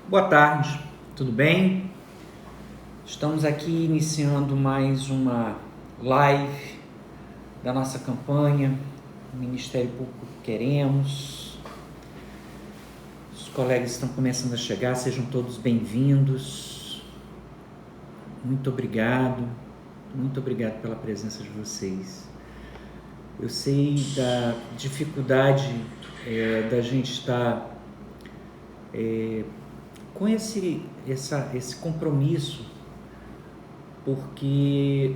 Boa tarde, tudo bem? Estamos aqui iniciando mais uma live da nossa campanha Ministério Público que Queremos. Os colegas estão começando a chegar, sejam todos bem-vindos. Muito obrigado pela presença de vocês. Eu sei da dificuldade da gente estar com esse compromisso, porque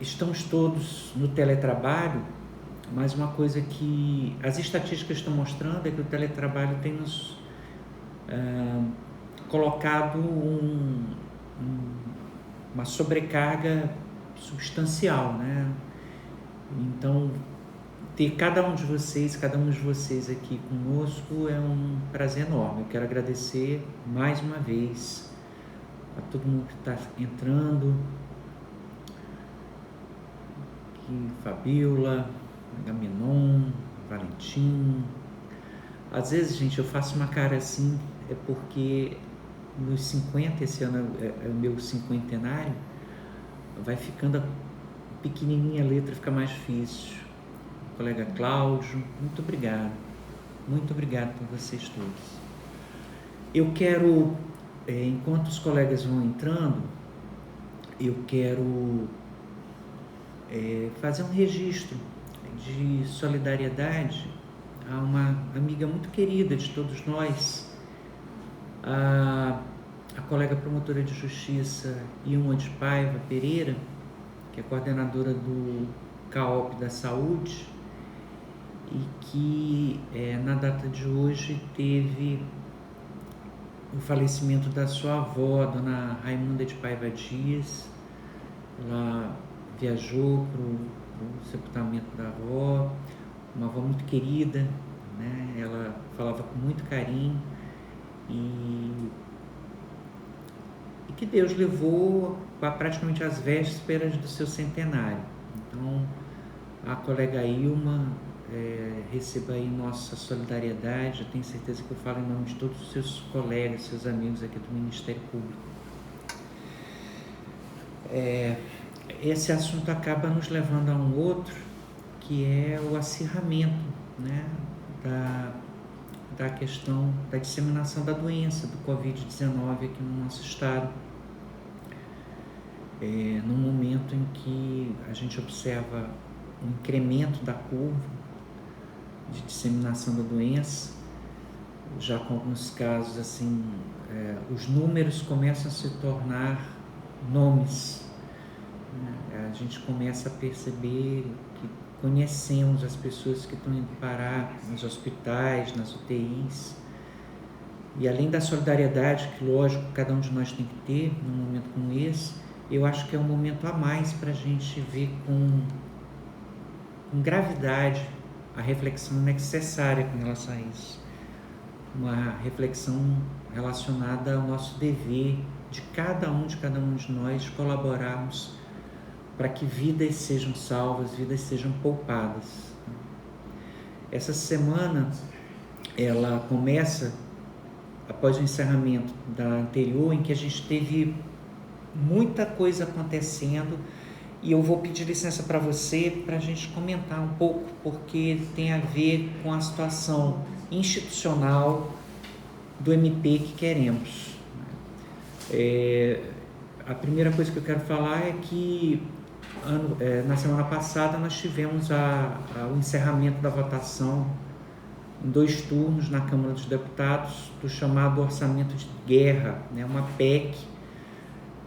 estamos todos no teletrabalho, mas uma coisa que as estatísticas estão mostrando é que o teletrabalho tem nos colocado uma sobrecarga substancial, né? Então, ter cada um de vocês aqui conosco é um prazer enorme. Eu quero agradecer mais uma vez a todo mundo que está entrando, aqui, Fabiola, Agamenon, Valentim. Às vezes, gente, eu faço uma cara assim, é porque nos 50, esse ano é o meu cinquentenário, vai ficando pequenininha a letra, fica mais difícil. Colega Cláudio, muito obrigado por vocês todos. Eu quero, enquanto os colegas vão entrando, eu quero fazer um registro de solidariedade a uma amiga muito querida de todos nós, a colega promotora de justiça Ilma de Paiva Pereira, que é coordenadora do CAOP da Saúde, e que na data de hoje teve o falecimento da sua avó, dona Raimunda de Paiva Dias. Ela viajou para o sepultamento da avó, uma avó muito querida, né? Ela falava com muito carinho e que Deus levou a praticamente às vésperas do seu centenário. Então, a colega Ilma, receba aí nossa solidariedade. Eu tenho certeza que eu falo em nome de todos os seus colegas, seus amigos aqui do Ministério Público. Esse assunto acaba nos levando a um outro, que é o acirramento, né, da questão da disseminação da doença do Covid-19 aqui no nosso estado. No momento em que a gente observa um incremento da curva de disseminação da doença, já com alguns casos assim, os números começam a se tornar nomes, né? A gente começa a perceber que conhecemos as pessoas que estão indo parar nos hospitais, nas UTIs, e além da solidariedade que, lógico, cada um de nós tem que ter num momento como esse, eu acho que é um momento a mais para a gente ver com gravidade a reflexão necessária com relação a isso. Uma reflexão relacionada ao nosso dever de cada um de nós colaborarmos para que vidas sejam salvas, vidas sejam poupadas. Essa semana, ela começa após o encerramento da anterior, em que a gente teve muita coisa acontecendo, e eu vou pedir licença para você para a gente comentar um pouco, porque tem a ver com a situação institucional do MP que queremos. A primeira coisa que eu quero falar é que na semana passada nós tivemos o encerramento da votação em 2 turnos na Câmara dos Deputados do chamado Orçamento de Guerra, né, uma PEC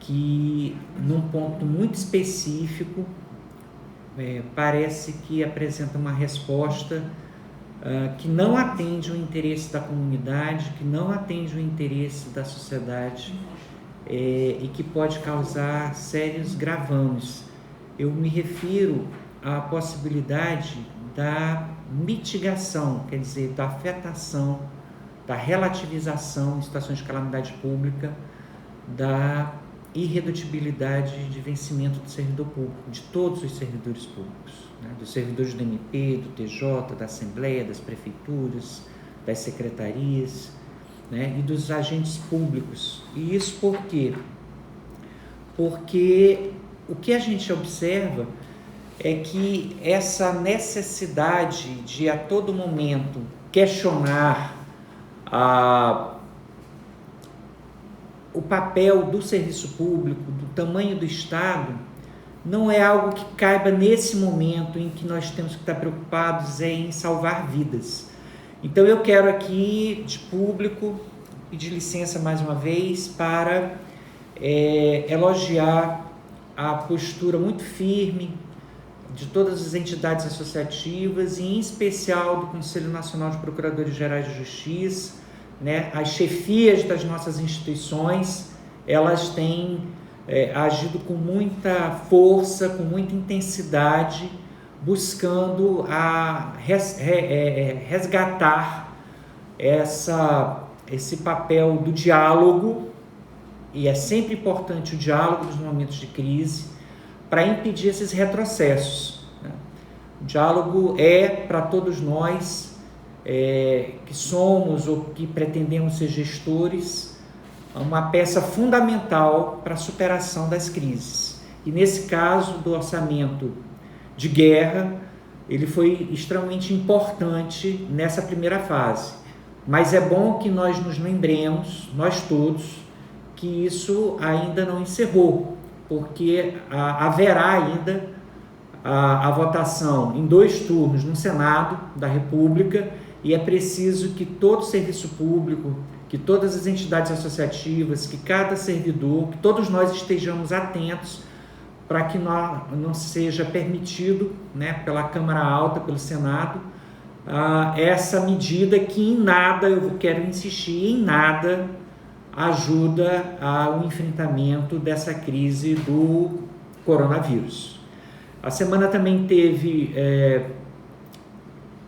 que, num ponto muito específico, parece que apresenta uma resposta que não atende o interesse da comunidade, que não atende o interesse da sociedade, e que pode causar sérios gravames. Eu me refiro à possibilidade da mitigação, quer dizer, da afetação, da relativização em situações de calamidade pública, da irredutibilidade de vencimento do servidor público, de todos os servidores públicos, né? Dos servidores do MP, do TJ, da Assembleia, das prefeituras, das secretarias. né, e dos agentes públicos. E isso por quê? Porque o que a gente observa é que essa necessidade de a todo momento questionar o papel do serviço público, do tamanho do Estado, não é algo que caiba nesse momento em que nós temos que estar preocupados em salvar vidas. Então eu quero aqui, de público, pedir licença mais uma vez para elogiar a postura muito firme de todas as entidades associativas e em especial do Conselho Nacional de Procuradores Gerais de Justiça, né? As chefias das nossas instituições, elas têm agido com muita força, com muita intensidade, buscando resgatar esse papel do diálogo, e é sempre importante o diálogo nos momentos de crise, para impedir esses retrocessos, né? O diálogo é, para todos nós que somos ou que pretendemos ser gestores, uma peça fundamental para a superação das crises. E nesse caso do orçamento de guerra, ele foi extremamente importante nessa primeira fase. Mas é bom que nós nos lembremos, nós todos, que isso ainda não encerrou, porque haverá ainda a votação em 2 turnos no Senado da República, e é preciso que todo serviço público, que todas as entidades associativas, que cada servidor, que todos nós estejamos atentos para que não seja permitido, né, pela Câmara Alta, pelo Senado, essa medida que em nada, eu quero insistir, em nada ajuda ao enfrentamento dessa crise do coronavírus. A semana também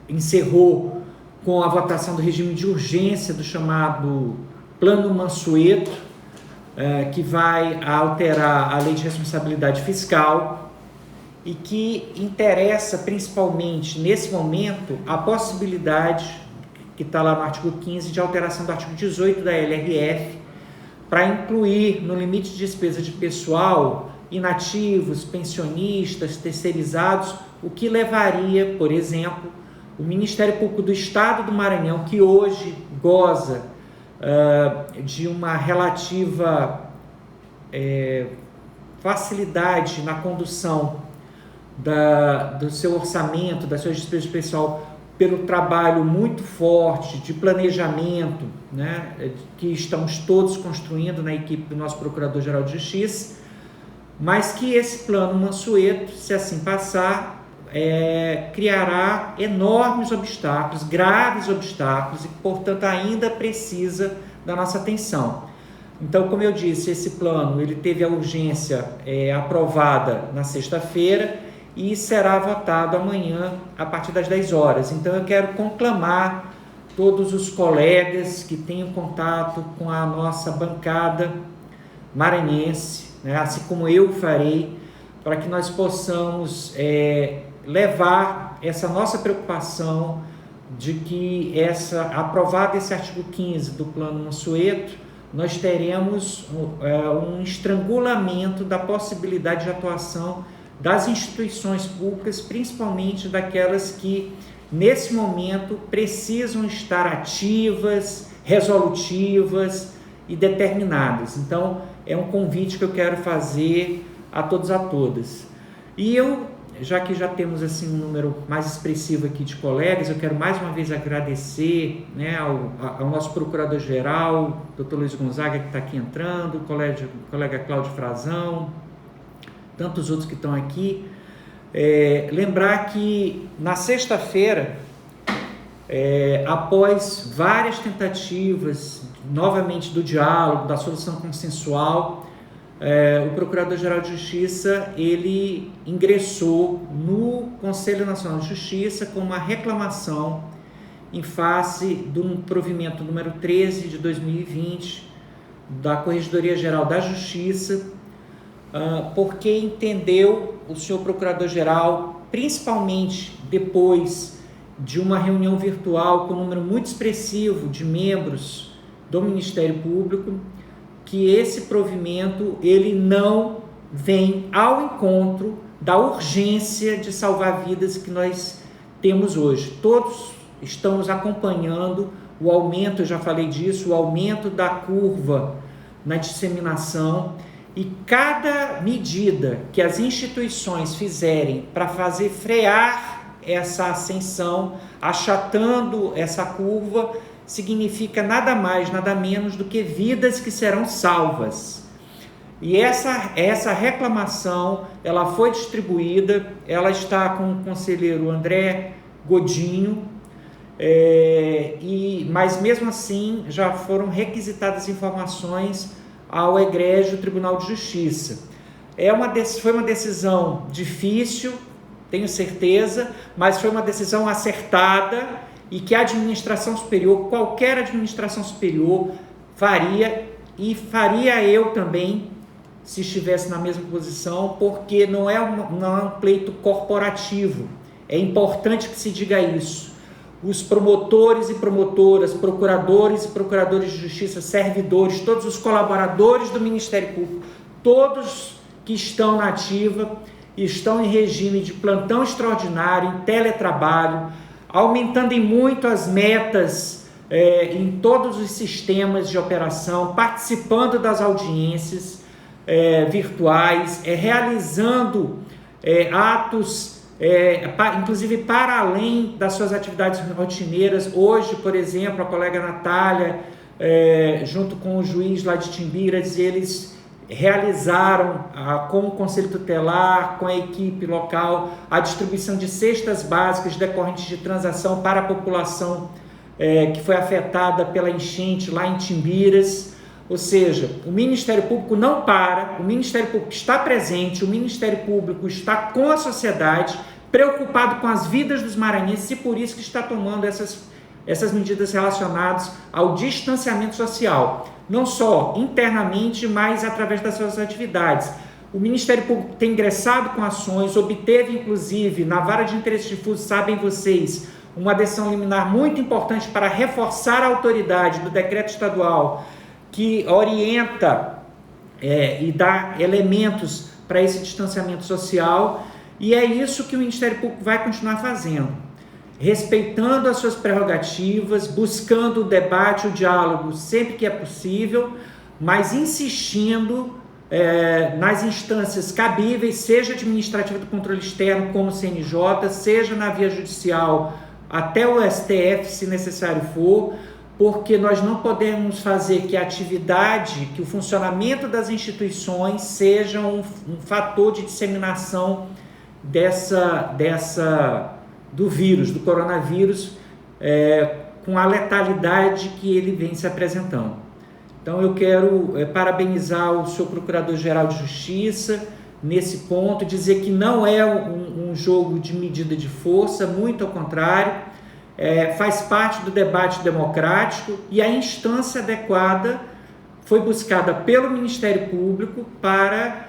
encerrou com a votação do regime de urgência do chamado Plano Mansueto, que vai alterar a Lei de Responsabilidade Fiscal e que interessa principalmente, nesse momento, a possibilidade, que está lá no artigo 15, de alteração do artigo 18 da LRF, para incluir no limite de despesa de pessoal inativos, pensionistas, terceirizados, o que levaria, por exemplo, o Ministério Público do Estado do Maranhão, que hoje goza de uma relativa facilidade na condução do seu orçamento, das suas despesas de pessoal, pelo trabalho muito forte de planejamento, né, que estamos todos construindo na equipe do nosso Procurador-Geral de Justiça, mas que esse plano Mansueto, se assim passar, criará enormes obstáculos, graves obstáculos, e, portanto, ainda precisa da nossa atenção. Então, como eu disse, esse plano ele teve a urgência aprovada na sexta-feira e será votado amanhã a partir das 10 horas. Então, eu quero conclamar todos os colegas que tenham contato com a nossa bancada maranhense, né, assim como eu farei, para que nós possamos levar essa nossa preocupação de que aprovado esse artigo 15 do Plano Mansueto, nós teremos um estrangulamento da possibilidade de atuação das instituições públicas, principalmente daquelas que, nesse momento, precisam estar ativas, resolutivas e determinadas. Então, é um convite que eu quero fazer a todos e a todas. E já que já temos assim um número mais expressivo aqui de colegas, eu quero mais uma vez agradecer, né, ao nosso Procurador-Geral, Dr. Luiz Gonzaga, que está aqui entrando, o colega Cláudio Frazão, tantos outros que estão aqui. Lembrar que na sexta-feira, após várias tentativas, novamente do diálogo, da solução consensual, o Procurador-Geral de Justiça ele ingressou no Conselho Nacional de Justiça com uma reclamação em face do provimento número 13 de 2020 da Corregedoria Geral da Justiça, porque entendeu o senhor Procurador-Geral, principalmente depois de uma reunião virtual com um número muito expressivo de membros do Ministério Público que esse provimento ele não vem ao encontro da urgência de salvar vidas que nós temos hoje. Todos estamos acompanhando o aumento, eu já falei disso, o aumento da curva na disseminação, e cada medida que as instituições fizerem para fazer frear essa ascensão, achatando essa curva, significa nada mais, nada menos do que vidas que serão salvas. E essa reclamação, ela foi distribuída, ela está com o conselheiro André Godinho, mas mesmo assim já foram requisitadas informações ao egrégio Tribunal de Justiça. Foi uma decisão difícil, tenho certeza, mas foi uma decisão acertada e que a administração superior, qualquer administração superior, faria, e faria eu também, se estivesse na mesma posição, porque não é um pleito corporativo. É importante que se diga isso. Os promotores e promotoras, procuradores e procuradores de justiça, servidores, todos os colaboradores do Ministério Público, todos que estão na ativa, estão em regime de plantão extraordinário, em teletrabalho, aumentando em muito as metas em todos os sistemas de operação, participando das audiências virtuais, realizando atos inclusive para além das suas atividades rotineiras. Hoje, por exemplo, a colega Natália, junto com o juiz lá de Timbiras, eles realizaram com o Conselho Tutelar, com a equipe local, a distribuição de cestas básicas decorrentes de transação para a população que foi afetada pela enchente lá em Timbiras. Ou seja, o Ministério Público não para, o Ministério Público está presente, o Ministério Público está com a sociedade, preocupado com as vidas dos maranhenses, e por isso que está tomando essas medidas relacionadas ao distanciamento social, não só internamente, mas através das suas atividades. O Ministério Público tem ingressado com ações, obteve inclusive na Vara de Interesse Difuso, sabem vocês, uma decisão liminar muito importante para reforçar a autoridade do decreto estadual que orienta e dá elementos para esse distanciamento social, e é isso que o Ministério Público vai continuar fazendo, respeitando as suas prerrogativas, buscando o debate, o diálogo sempre que é possível, mas insistindo nas instâncias cabíveis, seja administrativa do controle externo, como o CNJ, seja na via judicial, até o STF, se necessário for, porque nós não podemos fazer que a atividade, que o funcionamento das instituições seja um fator de disseminação do vírus, do coronavírus, com a letalidade que ele vem se apresentando. Então eu quero parabenizar o senhor Procurador-Geral de Justiça nesse ponto, dizer que não é um jogo de medida de força, muito ao contrário, faz parte do debate democrático, e a instância adequada foi buscada pelo Ministério Público para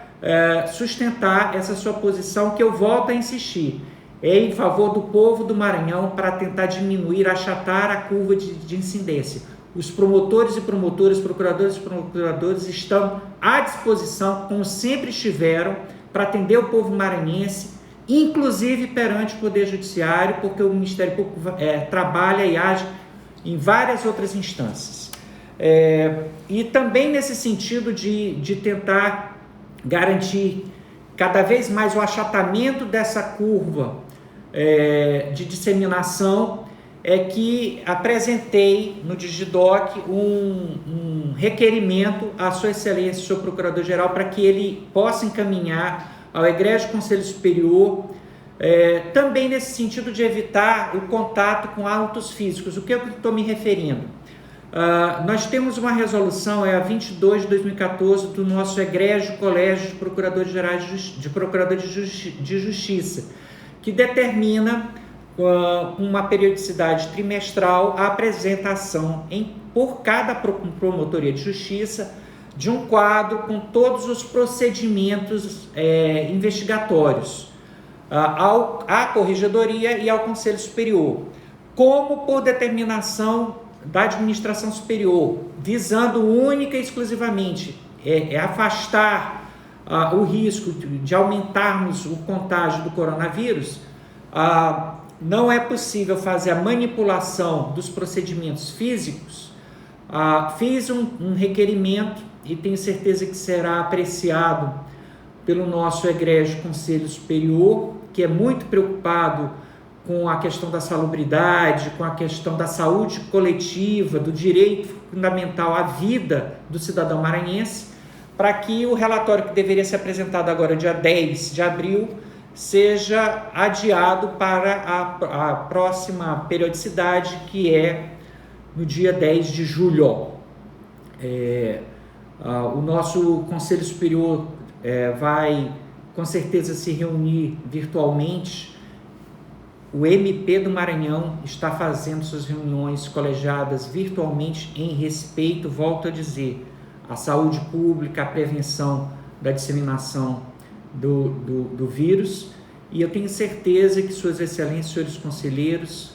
sustentar essa sua posição, que eu volto a insistir, em favor do povo do Maranhão, para tentar diminuir, achatar a curva de incidência. Os promotores e promotoras, procuradores e procuradores estão à disposição, como sempre estiveram, para atender o povo maranhense, inclusive perante o Poder Judiciário, porque o Ministério Público trabalha e age em várias outras instâncias. E também nesse sentido de tentar garantir cada vez mais o achatamento dessa curva de disseminação, que apresentei no Digidoc um requerimento à Sua Excelência, o senhor Procurador-Geral, para que ele possa encaminhar ao Egrégio Conselho Superior, também nesse sentido de evitar o contato com autos físicos. O que eu estou me referindo? Nós temos uma resolução, a 22 de 2014, do nosso Egrégio Colégio de Procuradores-Gerais de Justiça, que determina, com uma periodicidade trimestral, a apresentação por cada promotoria de justiça de um quadro com todos os procedimentos investigatórios à Corregedoria e ao Conselho Superior, como por determinação da administração superior, visando única e exclusivamente afastar o risco de aumentarmos o contágio do coronavírus, não é possível fazer a manipulação dos procedimentos físicos. Fiz um requerimento e tenho certeza que será apreciado pelo nosso egrégio Conselho Superior, que é muito preocupado com a questão da salubridade, com a questão da saúde coletiva, do direito fundamental à vida do cidadão maranhense, para que o relatório que deveria ser apresentado agora, dia 10 de abril, seja adiado para a próxima periodicidade, que é no dia 10 de julho. O nosso Conselho Superior vai, com certeza, se reunir virtualmente. O MP do Maranhão está fazendo suas reuniões colegiadas virtualmente em respeito, volto a dizer, à saúde pública, à prevenção da disseminação do vírus, e eu tenho certeza que suas excelências, senhores conselheiros,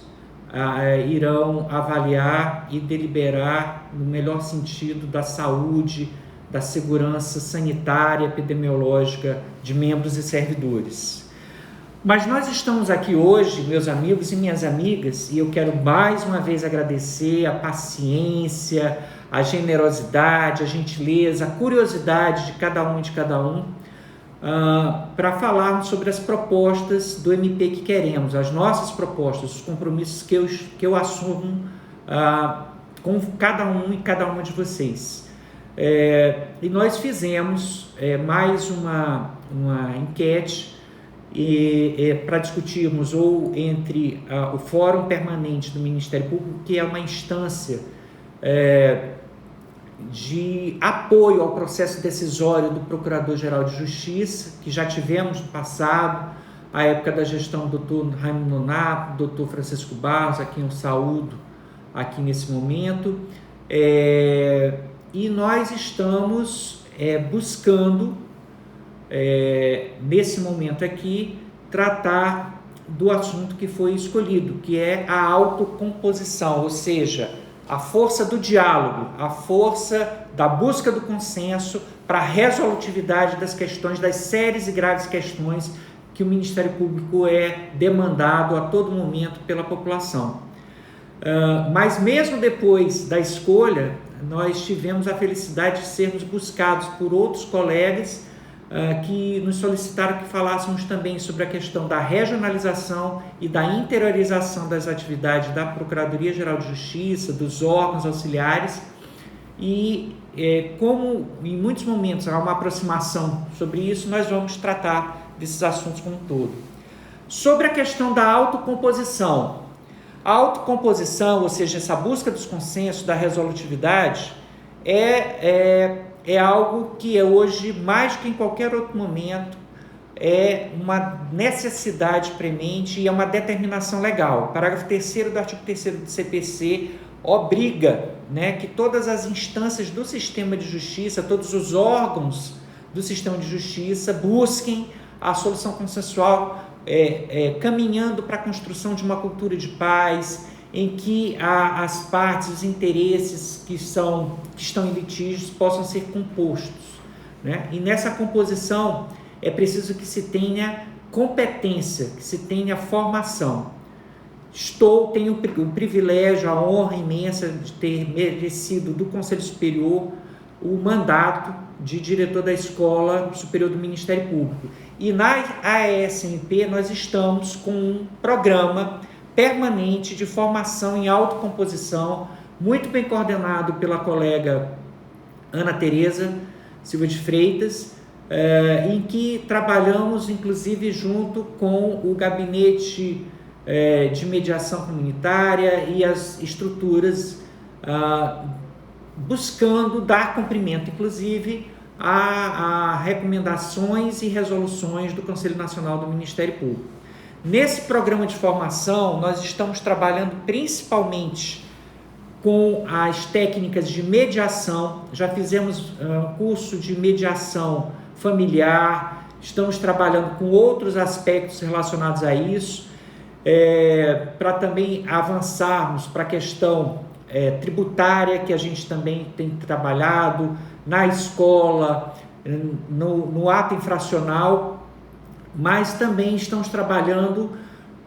irão avaliar e deliberar no melhor sentido da saúde, da segurança sanitária, epidemiológica de membros e servidores. Mas nós estamos aqui hoje, meus amigos e minhas amigas, e eu quero mais uma vez agradecer a paciência, a generosidade, a gentileza, a curiosidade de cada um e de cada um, para falarmos sobre as propostas do MP que queremos, as nossas propostas, os compromissos que eu assumo com cada um e cada uma de vocês. E nós fizemos mais uma enquete para discutirmos ou entre o Fórum Permanente do Ministério Público, que é uma instância de apoio ao processo decisório do Procurador-Geral de Justiça, que já tivemos no passado, à época da gestão do Dr. Raimundo Nonato, Dr. Francisco Barros, a quem eu saúdo aqui nesse momento, e nós estamos buscando, nesse momento aqui, tratar do assunto que foi escolhido, que é a autocomposição, ou seja, a força do diálogo, a força da busca do consenso para a resolutividade das questões, das sérias e graves questões que o Ministério Público é demandado a todo momento pela população. Mas mesmo depois da escolha, nós tivemos a felicidade de sermos buscados por outros colegas que nos solicitaram que falássemos também sobre a questão da regionalização e da interiorização das atividades da Procuradoria-Geral de Justiça, dos órgãos auxiliares, e como em muitos momentos há uma aproximação sobre isso, nós vamos tratar desses assuntos como um todo. Sobre a questão da autocomposição. A autocomposição, ou seja, essa busca dos consensos, da resolutividade, é algo que hoje, mais que em qualquer outro momento, é uma necessidade premente e é uma determinação legal. O parágrafo 3º do artigo 3º do CPC obriga, que todas as instâncias do sistema de justiça, todos os órgãos do sistema de justiça busquem a solução consensual, caminhando para a construção de uma cultura de paz, em que as partes, os interesses que estão em litígios possam ser compostos. E nessa composição é preciso que se tenha competência, que se tenha formação. Tenho o privilégio, a honra imensa de ter merecido do Conselho Superior o mandato de diretor da Escola Superior do Ministério Público. E na AESMP nós estamos com um programa permanente de formação em autocomposição, muito bem coordenado pela colega Ana Tereza Silva de Freitas, em que trabalhamos inclusive junto com o gabinete de mediação comunitária e as estruturas, buscando dar cumprimento inclusive a recomendações e resoluções do Conselho Nacional do Ministério Público. Nesse programa de formação, nós estamos trabalhando principalmente com as técnicas de mediação. Já fizemos um curso de mediação familiar, estamos trabalhando com outros aspectos relacionados a isso, para também avançarmos para a questão tributária, que a gente também tem trabalhado, na escola, no ato infracional, mas também estamos trabalhando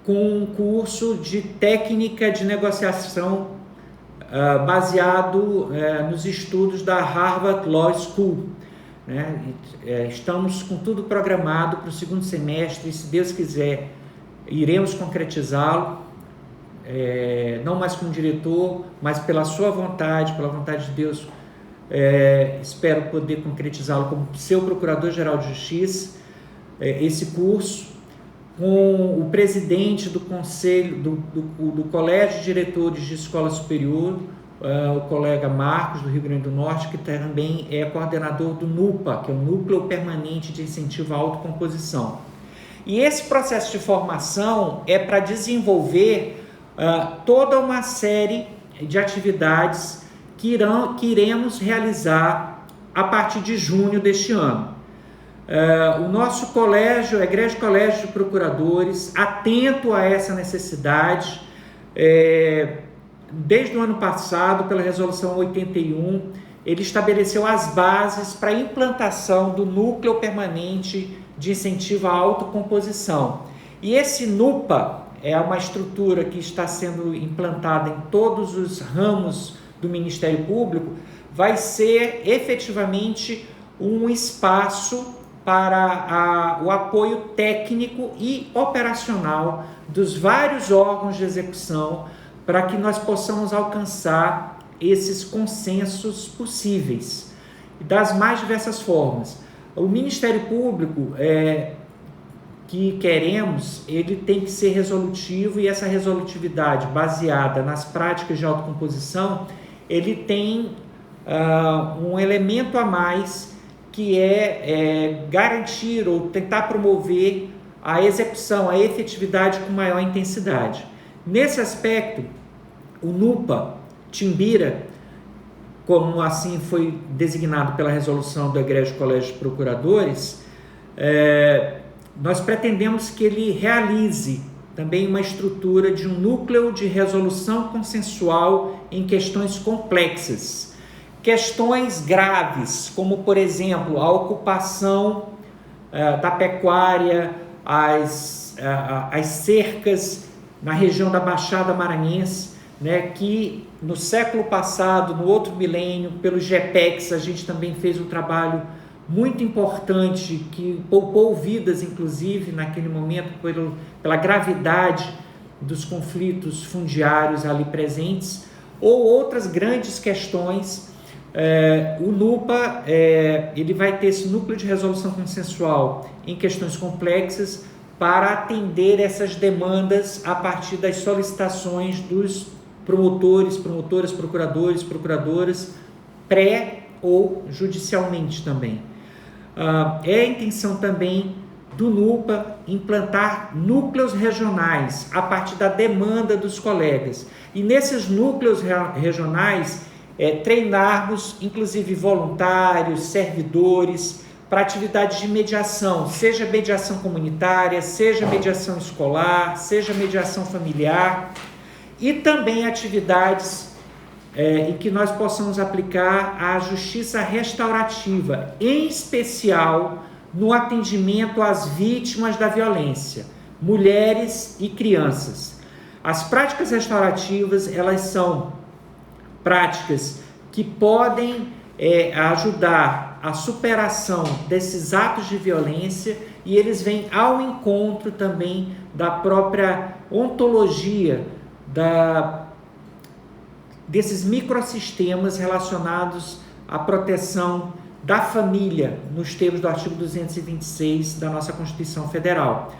com um curso de técnica de negociação baseado nos estudos da Harvard Law School. Né? Estamos com tudo programado para o segundo semestre, e se Deus quiser, iremos concretizá-lo, não mais como diretor, mas pela sua vontade, pela vontade de Deus, espero poder concretizá-lo como seu Procurador-Geral de Justiça, esse curso, com o presidente do Conselho, do Colégio de Diretores de Escola Superior, o colega Marcos, do Rio Grande do Norte, que também é coordenador do NUPA, que é o Núcleo Permanente de Incentivo à Autocomposição. E esse processo de formação é para desenvolver toda uma série de atividades que iremos realizar a partir de junho deste ano. O nosso colégio, a Igreja Colégio de Procuradores, atento a essa necessidade, desde o ano passado, pela Resolução 81, ele estabeleceu as bases para a implantação do Núcleo Permanente de Incentivo à Autocomposição. E esse NUPA é uma estrutura que está sendo implantada em todos os ramos do Ministério Público, vai ser efetivamente um espaço para o apoio técnico e operacional dos vários órgãos de execução, para que nós possamos alcançar esses consensos possíveis, das mais diversas formas. O Ministério Público que queremos, ele tem que ser resolutivo, e essa resolutividade baseada nas práticas de autocomposição, ele tem um elemento a mais, que é garantir ou tentar promover a execução, a efetividade com maior intensidade. Nesse aspecto, o NUPA Timbira, como assim foi designado pela resolução do Egrégio Colégio de Procuradores, nós pretendemos que ele realize também uma estrutura de um núcleo de resolução consensual em questões complexas. Questões graves, como, por exemplo, a ocupação da pecuária, as cercas na região da Baixada Maranhense, né, que no século passado, no outro milênio, pelo GEPEX, a gente também fez um trabalho muito importante, que poupou vidas, inclusive, naquele momento, pela gravidade dos conflitos fundiários ali presentes, ou outras grandes questões. O NUPA ele vai ter esse núcleo de resolução consensual em questões complexas para atender essas demandas a partir das solicitações dos promotores, promotoras, procuradores, procuradoras, pré ou judicialmente também. É a intenção também do NUPA implantar núcleos regionais a partir da demanda dos colegas. E nesses núcleos regionais, treinarmos, inclusive, voluntários, servidores, para atividades de mediação, seja mediação comunitária, seja mediação escolar, seja mediação familiar, e também atividades em que nós possamos aplicar a justiça restaurativa, em especial no atendimento às vítimas da violência, mulheres e crianças. As práticas restaurativas, elas são práticas que podem ajudar a superação desses atos de violência, e eles vêm ao encontro também da própria ontologia desses microsistemas relacionados à proteção da família, nos termos do artigo 226 da nossa Constituição Federal.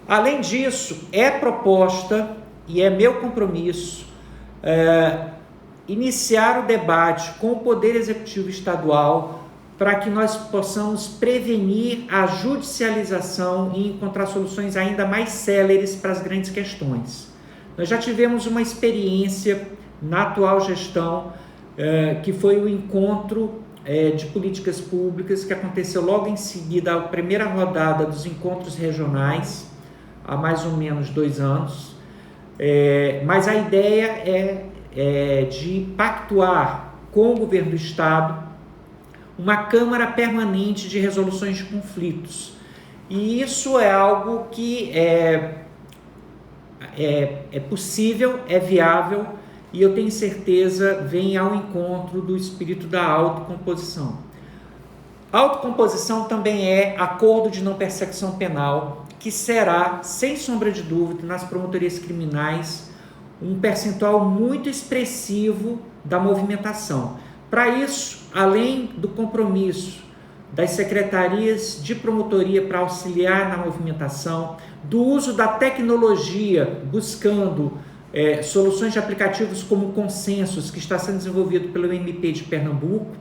Além disso, é proposta e é meu compromisso iniciar o debate com o Poder Executivo Estadual para que nós possamos prevenir a judicialização e encontrar soluções ainda mais céleres para as grandes questões. Nós já tivemos uma experiência na atual gestão, que foi o encontro de políticas públicas, que aconteceu logo em seguida à primeira rodada dos encontros regionais, há mais ou menos 2 anos, mas a ideia é de pactuar com o governo do Estado uma Câmara Permanente de Resoluções de Conflitos. E isso é algo que é possível, é viável, e eu tenho certeza vem ao encontro do espírito da autocomposição. Autocomposição também é acordo de não persecução penal, que será, sem sombra de dúvida, nas promotorias criminais, um percentual muito expressivo da movimentação. Para isso, além do compromisso das secretarias de promotoria para auxiliar na movimentação, do uso da tecnologia, buscando soluções de aplicativos como Consensus, que está sendo desenvolvido pelo MP de Pernambuco,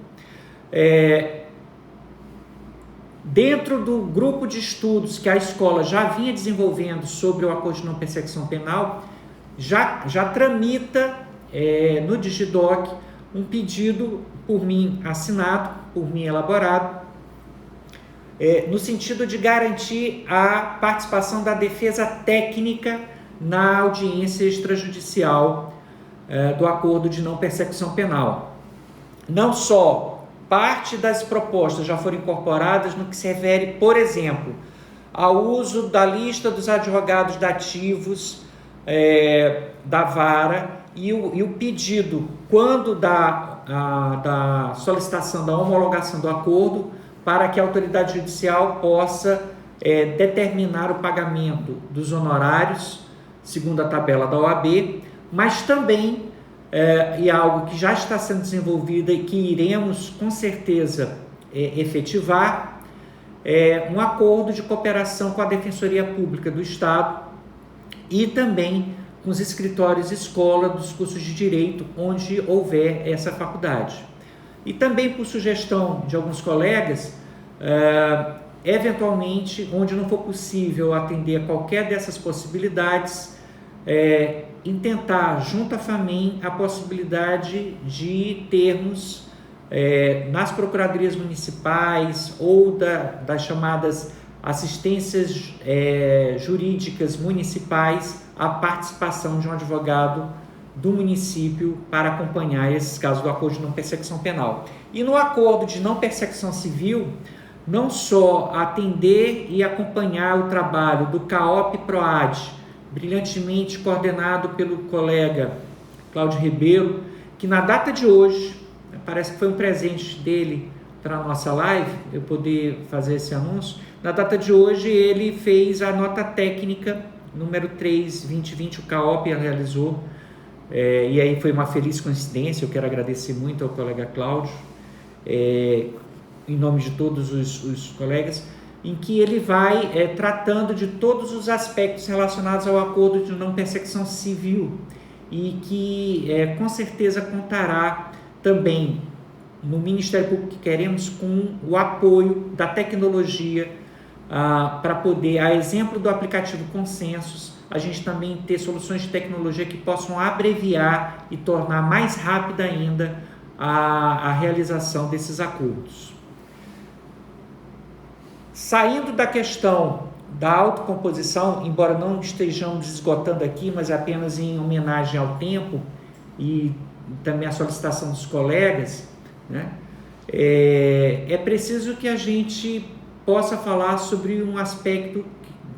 dentro do grupo de estudos que a escola já vinha desenvolvendo sobre o acordo de não persecução penal, já tramita no Digidoc um pedido por mim assinado, por mim elaborado, no sentido de garantir a participação da defesa técnica na audiência extrajudicial do acordo de não persecução penal. Não só parte das propostas já foram incorporadas no que se refere, por exemplo, ao uso da lista dos advogados dativos da vara e o pedido, quando da solicitação da homologação do acordo, para que a autoridade judicial possa determinar o pagamento dos honorários, segundo a tabela da OAB, mas também, e algo que já está sendo desenvolvido e que iremos com certeza efetivar, um acordo de cooperação com a Defensoria Pública do Estado e também com os escritórios escola dos cursos de Direito, onde houver essa faculdade. E também por sugestão de alguns colegas, eventualmente, onde não for possível atender a qualquer dessas possibilidades, intentar, junto à FAMEM, a possibilidade de termos nas procuradorias municipais ou das chamadas assistências jurídicas municipais, a participação de um advogado do município para acompanhar esses casos do acordo de não persecução penal. E no acordo de não persecução civil, não só atender e acompanhar o trabalho do CAOP-PROAD, brilhantemente coordenado pelo colega Cláudio Ribeiro, que na data de hoje, parece que foi um presente dele para a nossa live, eu poder fazer esse anúncio, na data de hoje ele fez a nota técnica número 3/2020, o CAOP realizou, e aí foi uma feliz coincidência, eu quero agradecer muito ao colega Cláudio, em nome de todos os colegas, em que ele vai tratando de todos os aspectos relacionados ao acordo de não persecução civil e que com certeza contará também no Ministério Público que queremos com o apoio da tecnologia para poder, a exemplo do aplicativo Consensus, a gente também ter soluções de tecnologia que possam abreviar e tornar mais rápida ainda a realização desses acordos. Saindo da questão da autocomposição, embora não estejamos esgotando aqui, mas apenas em homenagem ao tempo e também à solicitação dos colegas, né? É preciso que a gente possa falar sobre um aspecto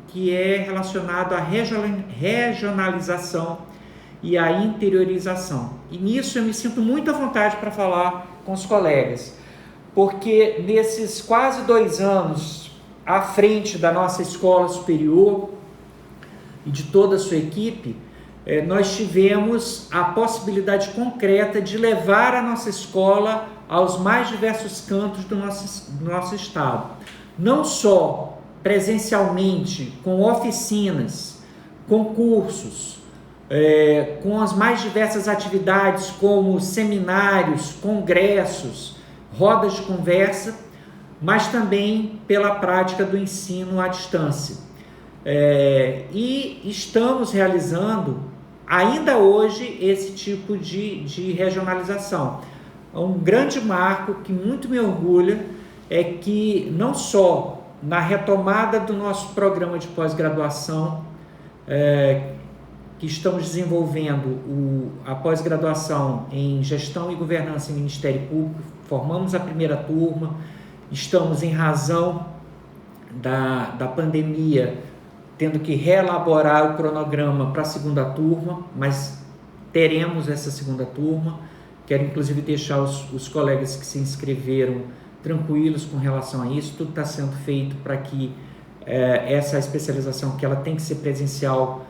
que é relacionado à regionalização e à interiorização. E nisso eu me sinto muito à vontade para falar com os colegas, porque nesses quase 2 anos à frente da nossa escola superior e de toda a sua equipe, nós tivemos a possibilidade concreta de levar a nossa escola aos mais diversos cantos do nosso estado. Não só presencialmente, com oficinas, concursos, com as mais diversas atividades como seminários, congressos, rodas de conversa, mas também pela prática do ensino à distância. E estamos realizando, ainda hoje, esse tipo de regionalização. Um grande marco que muito me orgulha é que não só na retomada do nosso programa de pós-graduação, que estamos desenvolvendo a pós-graduação em Gestão e Governança em Ministério Público. Formamos a primeira turma, estamos, em razão da pandemia, tendo que reelaborar o cronograma para a segunda turma, mas teremos essa segunda turma. Quero, inclusive, deixar os colegas que se inscreveram tranquilos com relação a isso. Tudo está sendo feito para que essa especialização, que ela tem que ser presencial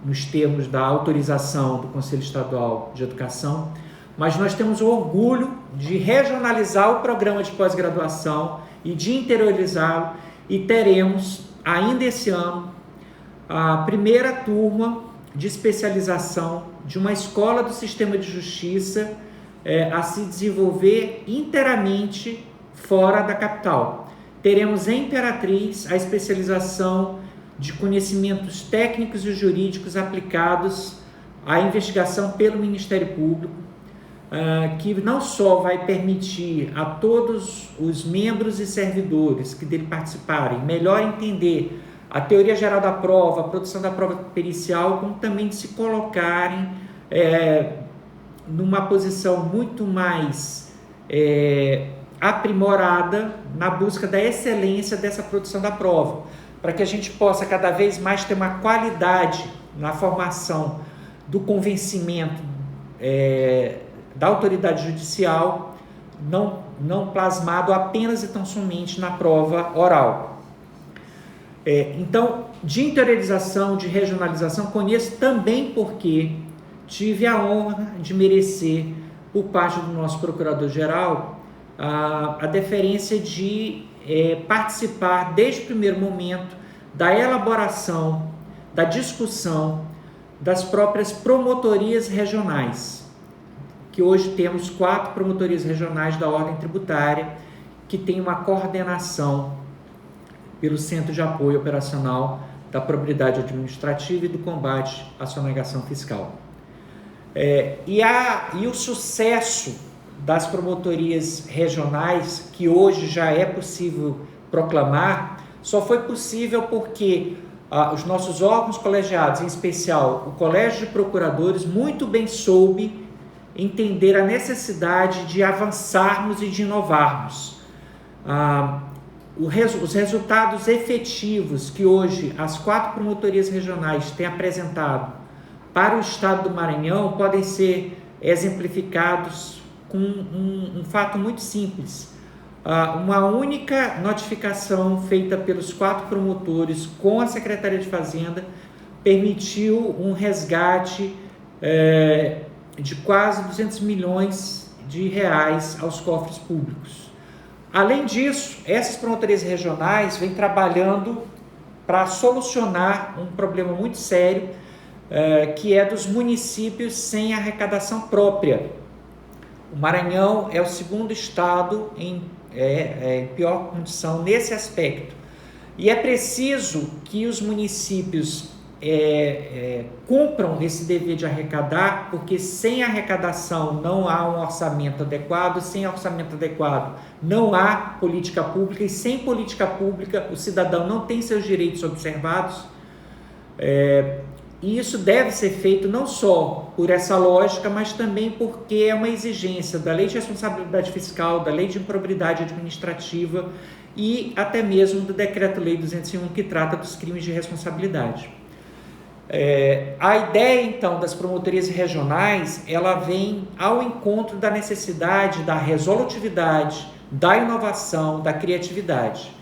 nos termos da autorização do Conselho Estadual de Educação, mas nós temos o orgulho de regionalizar o programa de pós-graduação e de interiorizá-lo, e teremos ainda esse ano a primeira turma de especialização de uma escola do sistema de justiça a se desenvolver inteiramente fora da capital. Teremos em Imperatriz a especialização de conhecimentos técnicos e jurídicos aplicados à investigação pelo Ministério Público, que não só vai permitir a todos os membros e servidores que dele participarem melhor entender a teoria geral da prova, a produção da prova pericial, como também de se colocarem numa posição muito mais aprimorada na busca da excelência dessa produção da prova, para que a gente possa cada vez mais ter uma qualidade na formação do convencimento da autoridade judicial, não plasmado apenas e tão somente na prova oral. Então, de interiorização, de regionalização, conheço também porque tive a honra de merecer, por parte do nosso Procurador-Geral, a deferência de participar desde o primeiro momento da elaboração, da discussão das próprias promotorias regionais, que hoje temos 4 promotorias regionais da ordem tributária, que tem uma coordenação pelo Centro de Apoio Operacional da Probidade Administrativa e do Combate à Sonegação Fiscal. E o sucesso das promotorias regionais, que hoje já é possível proclamar, só foi possível porque os nossos órgãos colegiados, em especial o Colégio de Procuradores, muito bem soube entender a necessidade de avançarmos e de inovarmos. Os resultados efetivos que hoje as 4 promotorias regionais têm apresentado para o Estado do Maranhão podem ser exemplificados com um fato muito simples. Uma única notificação feita pelos 4 promotores com a Secretaria de Fazenda permitiu um resgate de quase 200 milhões de reais aos cofres públicos. Além disso, essas promotorias regionais vêm trabalhando para solucionar um problema muito sério, que é dos municípios sem arrecadação própria. O Maranhão é o segundo estado em pior condição nesse aspecto. E é preciso que os municípios cumpram esse dever de arrecadar, porque sem arrecadação não há um orçamento adequado, sem orçamento adequado não há política pública, e sem política pública o cidadão não tem seus direitos observados. E isso deve ser feito não só por essa lógica, mas também porque é uma exigência da Lei de Responsabilidade Fiscal, da Lei de Improbidade Administrativa e até mesmo do Decreto-Lei 201, que trata dos crimes de responsabilidade. A ideia, então, das promotorias regionais, ela vem ao encontro da necessidade da resolutividade, da inovação, da criatividade.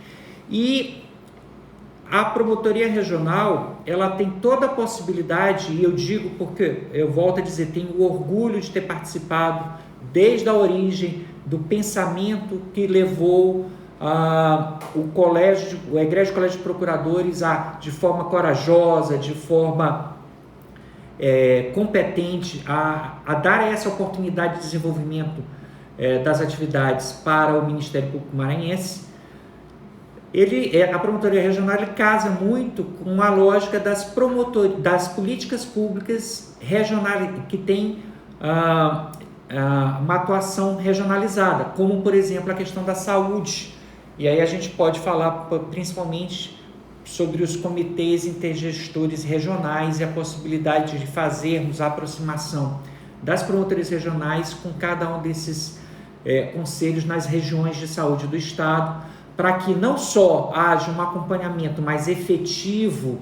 E a promotoria regional, ela tem toda a possibilidade, e eu digo porque, eu volto a dizer, tenho o orgulho de ter participado desde a origem do pensamento que levou o Egrégio Colégio de Procuradores de forma corajosa, de forma competente, a dar essa oportunidade de desenvolvimento das atividades para o Ministério Público Maranhense. A promotoria regional casa muito com a lógica das políticas públicas regionais, que tem uma atuação regionalizada, como, por exemplo, a questão da saúde. E aí a gente pode falar principalmente sobre os comitês intergestores regionais e a possibilidade de fazermos a aproximação das promotorias regionais com cada um desses conselhos nas regiões de saúde do Estado, para que não só haja um acompanhamento mais efetivo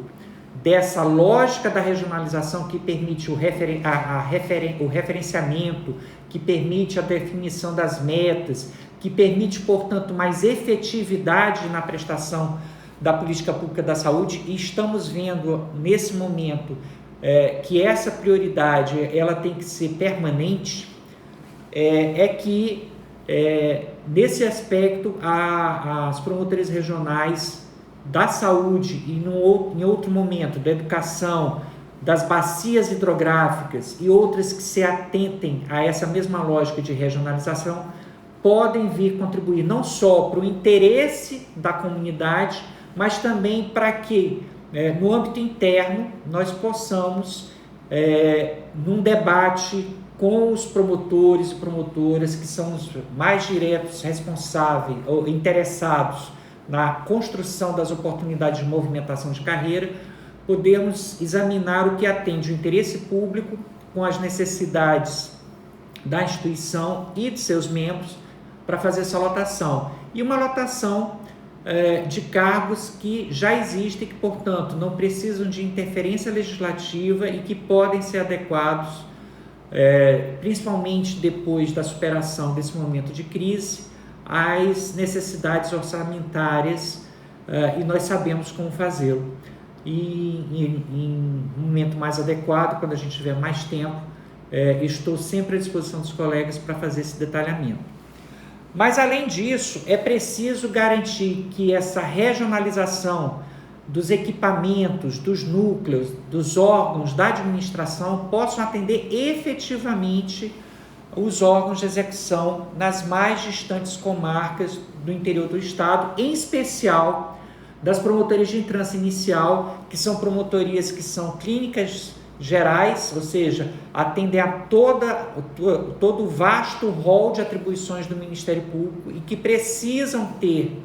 dessa lógica da regionalização que permite o referenciamento, que permite a definição das metas, que permite, portanto, mais efetividade na prestação da política pública da saúde, e estamos vendo nesse momento que essa prioridade ela tem que ser permanente, nesse aspecto as promotorias regionais da saúde e em outro momento da educação, das bacias hidrográficas e outras que se atentem a essa mesma lógica de regionalização, podem vir contribuir não só para o interesse da comunidade, mas também para que, no âmbito interno, nós possamos, num debate com os promotores e promotoras, que são os mais diretos responsáveis ou interessados na construção das oportunidades de movimentação de carreira, podemos examinar o que atende o interesse público com as necessidades da instituição e de seus membros para fazer essa lotação. E uma lotação de cargos que já existem, que, portanto, não precisam de interferência legislativa e que podem ser adequados, principalmente depois da superação desse momento de crise, às necessidades orçamentárias, e nós sabemos como fazê-lo. E em um momento mais adequado, quando a gente tiver mais tempo, estou sempre à disposição dos colegas para fazer esse detalhamento. Mas, além disso, é preciso garantir que essa regionalização dos equipamentos, dos núcleos, dos órgãos da administração possam atender efetivamente os órgãos de execução nas mais distantes comarcas do interior do Estado, em especial das promotorias de entrância inicial, que são promotorias que são clínicas gerais, ou seja, atendem a todo o vasto rol de atribuições do Ministério Público e que precisam ter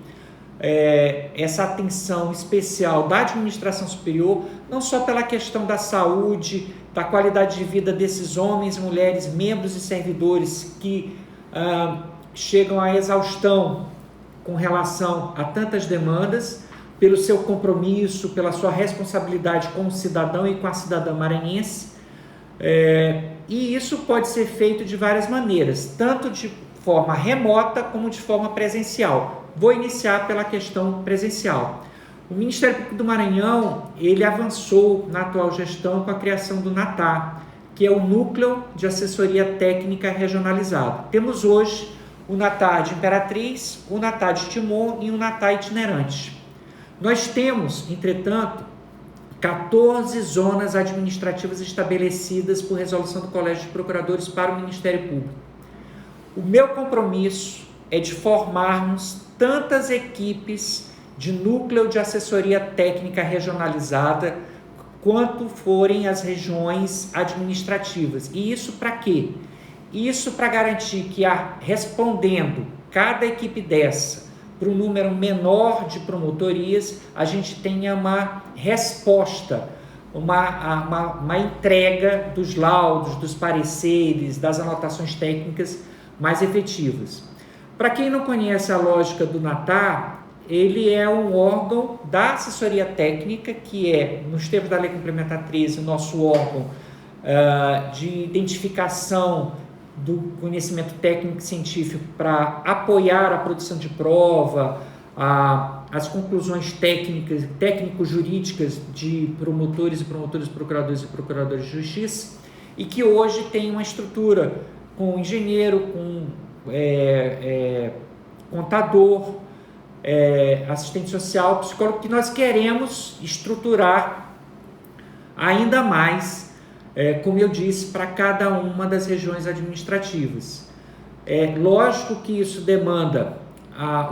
essa atenção especial da administração superior, não só pela questão da saúde, da qualidade de vida desses homens, mulheres, membros e servidores que chegam à exaustão com relação a tantas demandas, pelo seu compromisso, pela sua responsabilidade com o cidadão e com a cidadã maranhense, e isso pode ser feito de várias maneiras, tanto de forma remota como de forma presencial. Vou iniciar pela questão presencial. O Ministério Público do Maranhão, ele avançou na atual gestão com a criação do NATAR, que é o Núcleo de Assessoria Técnica Regionalizado. Temos hoje o NATAR de Imperatriz, o NATAR de Timon e o NATAR itinerante. Nós temos, entretanto, 14 zonas administrativas estabelecidas por resolução do Colégio de Procuradores para o Ministério Público. O meu compromisso é de formarmos tantas equipes de núcleo de assessoria técnica regionalizada quanto forem as regiões administrativas. E isso para quê? Isso para garantir que, respondendo cada equipe dessa para um número menor de promotorias, a gente tenha uma resposta, uma entrega dos laudos, dos pareceres, das anotações técnicas mais efetivas. Para quem não conhece a lógica do NATAR, ele é um órgão da assessoria técnica, que é, nos termos da Lei Complementar 13, o nosso órgão de identificação do conhecimento técnico e científico para apoiar a produção de prova, as conclusões técnico-jurídicas de promotores e promotoras, procuradores e procuradores de justiça, e que hoje tem uma estrutura com engenheiro, com contador, assistente social, psicólogo, que nós queremos estruturar ainda mais, como eu disse, para cada uma das regiões administrativas. Lógico que isso demanda a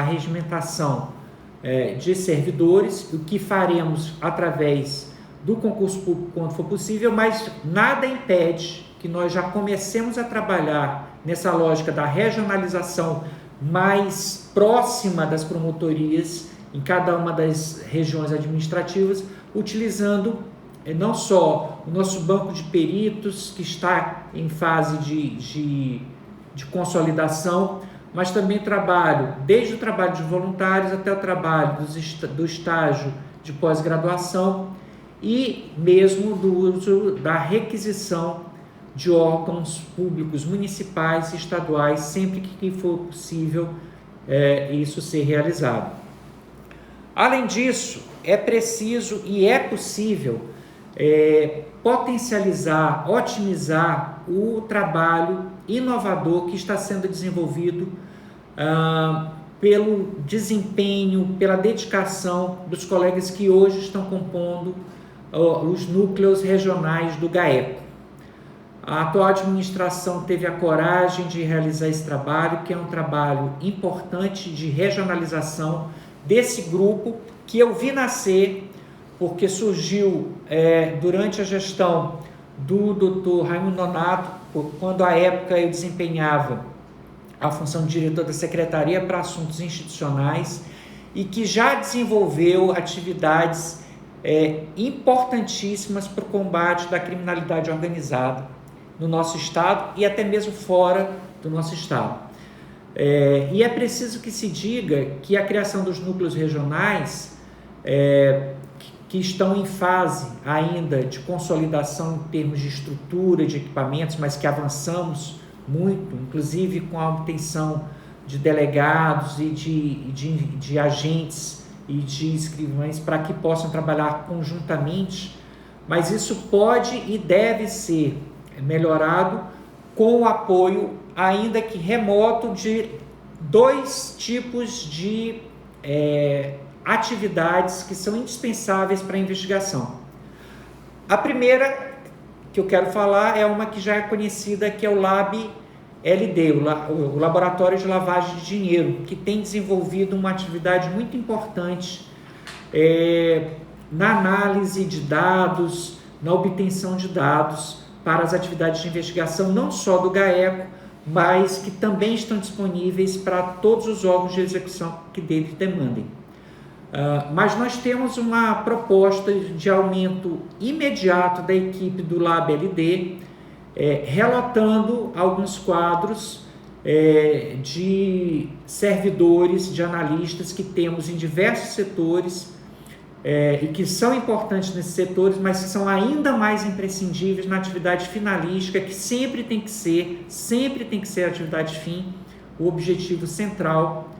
regimentação de servidores, o que faremos através do concurso público quando for possível, mas nada impede que nós já comecemos a trabalhar nessa lógica da regionalização mais próxima das promotorias em cada uma das regiões administrativas, utilizando não só o nosso banco de peritos, que está em fase de consolidação, mas também trabalho, desde o trabalho de voluntários até o trabalho do estágio de pós-graduação e mesmo do uso da requisição de órgãos públicos municipais e estaduais, sempre que for possível isso ser realizado. Além disso, é preciso e é possível potencializar, otimizar o trabalho inovador que está sendo desenvolvido pelo desempenho, pela dedicação dos colegas que hoje estão compondo os núcleos regionais do GAECO. A atual administração teve a coragem de realizar esse trabalho, que é um trabalho importante de regionalização desse grupo, que eu vi nascer porque surgiu durante a gestão do Dr. Raimundo Nonato, quando à época eu desempenhava a função de diretor da Secretaria para Assuntos Institucionais e que já desenvolveu atividades importantíssimas para o combate da criminalidade organizada no nosso estado e até mesmo fora do nosso estado. E é preciso que se diga que a criação dos núcleos regionais, que estão em fase ainda de consolidação em termos de estrutura, de equipamentos, mas que avançamos muito, inclusive com a obtenção de delegados e de agentes e de escrivães para que possam trabalhar conjuntamente, mas isso pode e deve ser melhorado com o apoio, ainda que remoto, de dois tipos de atividades que são indispensáveis para a investigação. A primeira que eu quero falar é uma que já é conhecida, que é o LAB-LD, o Laboratório de Lavagem de Dinheiro, que tem desenvolvido uma atividade muito importante na análise de dados, na obtenção de dados para as atividades de investigação, não só do GAECO, mas que também estão disponíveis para todos os órgãos de execução que dele demandem. Mas nós temos uma proposta de aumento imediato da equipe do LAB-LD, relotando alguns quadros de servidores, de analistas que temos em diversos setores e que são importantes nesses setores, mas que são ainda mais imprescindíveis na atividade finalística, que sempre tem que ser a atividade fim, o objetivo central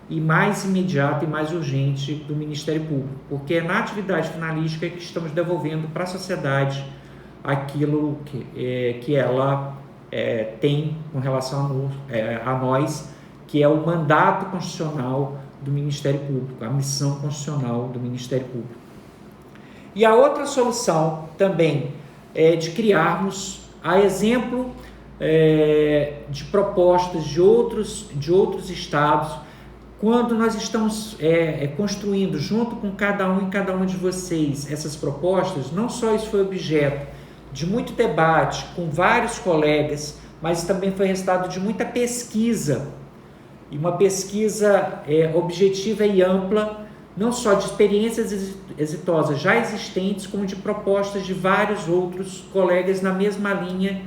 e mais imediato e mais urgente do Ministério Público, porque é na atividade finalística que estamos devolvendo para a sociedade aquilo que ela tem com relação a nós, que é o mandato constitucional do Ministério Público, a missão constitucional do Ministério Público. E a outra solução também é de criarmos, a exemplo de propostas de outros estados, quando nós estamos construindo junto com cada um e cada uma de vocês essas propostas, não só isso foi objeto de muito debate com vários colegas, mas também foi resultado de muita pesquisa, e uma pesquisa objetiva e ampla, não só de experiências exitosas já existentes, como de propostas de vários outros colegas na mesma linha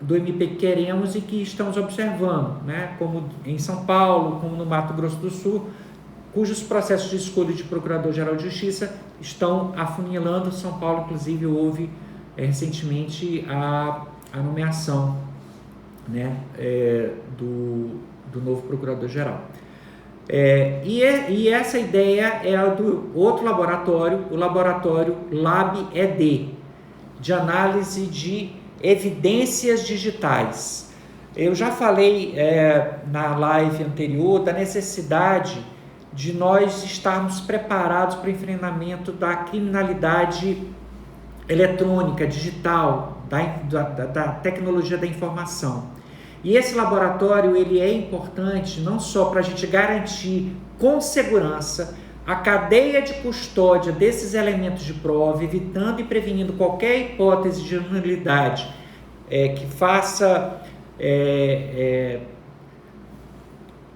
do MP que queremos e que estamos observando, né? Como em São Paulo, como no Mato Grosso do Sul, cujos processos de escolha de Procurador-Geral de Justiça estão afunilando. São Paulo, inclusive, houve recentemente a nomeação, né, do novo Procurador-Geral. E essa ideia é a do outro laboratório, o laboratório LAB-ED, de análise de evidências digitais. Eu já falei na live anterior da necessidade de nós estarmos preparados para o enfrentamento da criminalidade eletrônica, digital, da tecnologia da informação. E esse laboratório ele é importante não só para a gente garantir com segurança a cadeia de custódia desses elementos de prova, evitando e prevenindo qualquer hipótese de nulidade que faça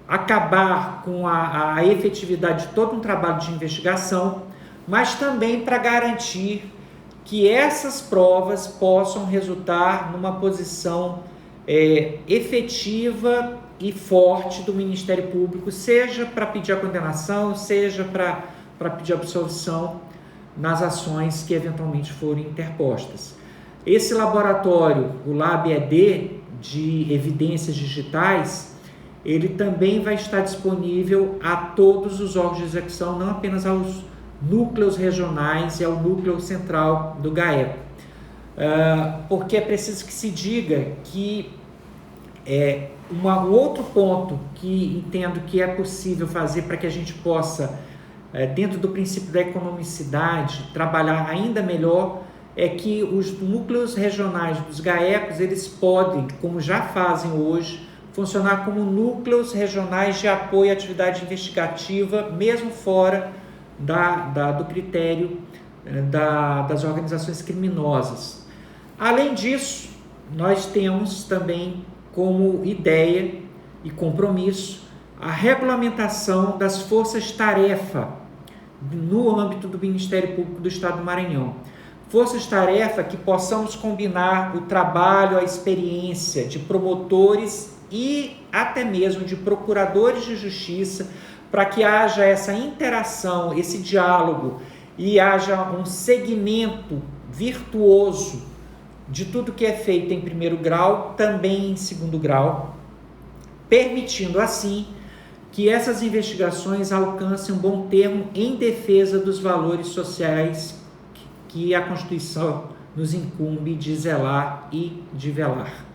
acabar com a efetividade de todo um trabalho de investigação, mas também para garantir que essas provas possam resultar numa posição efetiva e forte do Ministério Público, seja para pedir a condenação, seja para pedir absolvição nas ações que eventualmente forem interpostas. Esse laboratório, o LabED, de evidências digitais, ele também vai estar disponível a todos os órgãos de execução, não apenas aos núcleos regionais e ao núcleo central do GAECO. Porque é preciso que se diga que um outro ponto que entendo que é possível fazer para que a gente possa, dentro do princípio da economicidade, trabalhar ainda melhor, é que os núcleos regionais dos GAECOs, eles podem, como já fazem hoje, funcionar como núcleos regionais de apoio à atividade investigativa, mesmo fora do critério das organizações criminosas. Além disso, nós temos também como ideia e compromisso a regulamentação das forças-tarefa no âmbito do Ministério Público do Estado do Maranhão. Forças-tarefa que possamos combinar o trabalho, a experiência de promotores e até mesmo de procuradores de justiça, para que haja essa interação, esse diálogo e haja um segmento virtuoso de tudo que é feito em primeiro grau, também em segundo grau, permitindo assim que essas investigações alcancem um bom termo em defesa dos valores sociais que a Constituição nos incumbe de zelar e de velar.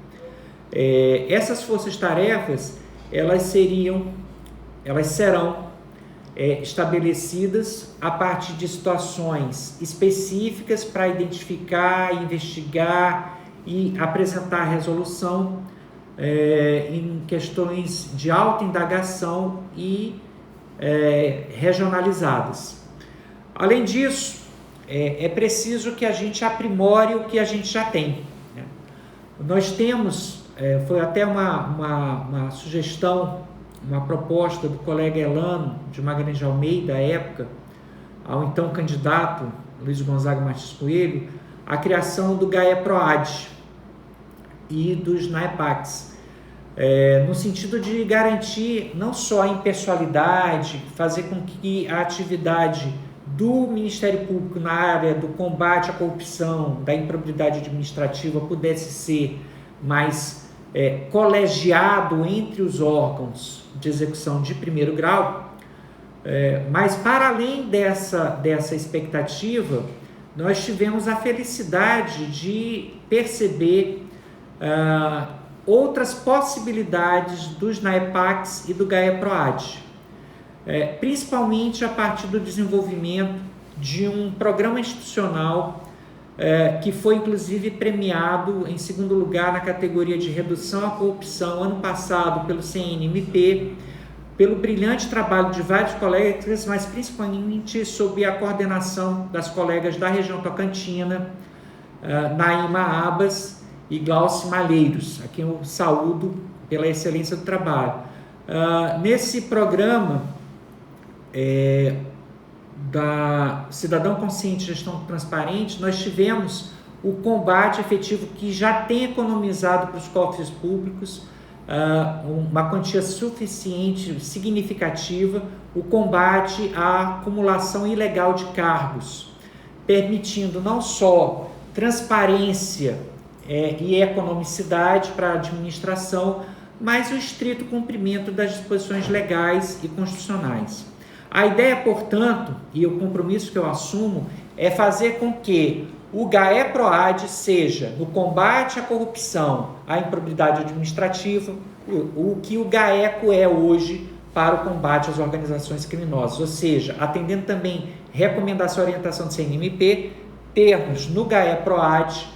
Essas forças-tarefas, elas serão estabelecidas a partir de situações específicas para identificar, investigar e apresentar resolução em questões de alta indagação e regionalizadas. Além disso, é preciso que a gente aprimore o que a gente já tem, né? Nós temos, foi até uma sugestão, uma proposta do colega Elano de Magalhães de Almeida, à época, ao então candidato Luiz Gonzaga Martins Coelho, a criação do GAEPROAD e dos NAEPACs, no sentido de garantir não só a impessoalidade, fazer com que a atividade do Ministério Público na área do combate à corrupção, da improbidade administrativa pudesse ser mais colegiado entre os órgãos de execução de primeiro grau, mas para além dessa expectativa, nós tivemos a felicidade de perceber outras possibilidades dos NAEPACs e do GAEPROAD, principalmente a partir do desenvolvimento de um programa institucional que foi inclusive premiado em segundo lugar na categoria de redução à corrupção ano passado pelo CNMP, pelo brilhante trabalho de vários colegas, mas principalmente sob a coordenação das colegas da região Tocantina, Naima Abas e Glauci Malheiros, a quem eu saúdo pela excelência do trabalho. Nesse programa da Cidadão Consciente Gestão Transparente, nós tivemos o combate efetivo que já tem economizado para os cofres públicos uma quantia suficiente, significativa, o combate à acumulação ilegal de cargos, permitindo não só transparência e economicidade para a administração, mas o estrito cumprimento das disposições legais e constitucionais. A ideia, portanto, e o compromisso que eu assumo, é fazer com que o GAEPROAD seja, no combate à corrupção, à improbidade administrativa, o que o GAECO é hoje para o combate às organizações criminosas, ou seja, atendendo também recomendação e orientação do CNMP, termos no GAEPROAD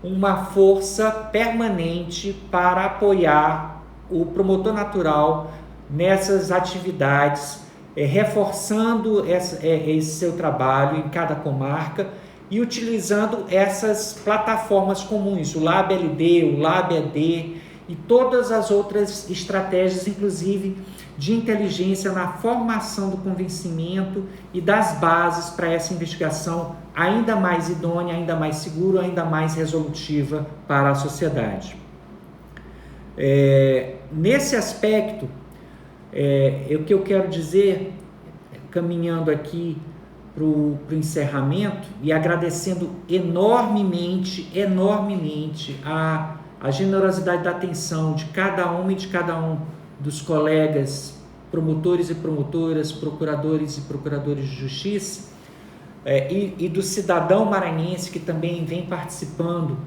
uma força permanente para apoiar o promotor natural nessas atividades, reforçando esse seu trabalho em cada comarca e utilizando essas plataformas comuns, o LabLD, o LabED e todas as outras estratégias, inclusive de inteligência na formação do convencimento e das bases para essa investigação ainda mais idônea, ainda mais segura, ainda mais resolutiva para a sociedade. Nesse aspecto, o que eu quero dizer, caminhando aqui para o encerramento e agradecendo enormemente a generosidade da atenção de cada uma e de cada um dos colegas promotores e promotoras, procuradores e procuradores de justiça, e do cidadão maranhense que também vem participando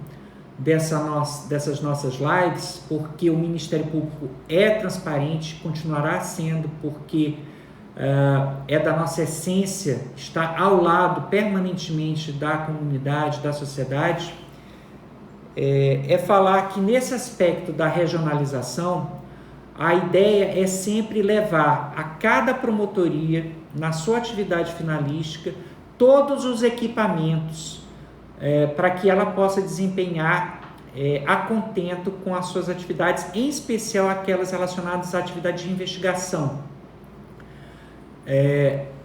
dessas nossas lives, porque o Ministério Público é transparente, continuará sendo, porque é da nossa essência estar ao lado permanentemente da comunidade, da sociedade. Falar que nesse aspecto da regionalização, a ideia é sempre levar a cada promotoria, na sua atividade finalística, todos os equipamentos para que ela possa desempenhar a contento com as suas atividades, em especial aquelas relacionadas à atividade de investigação.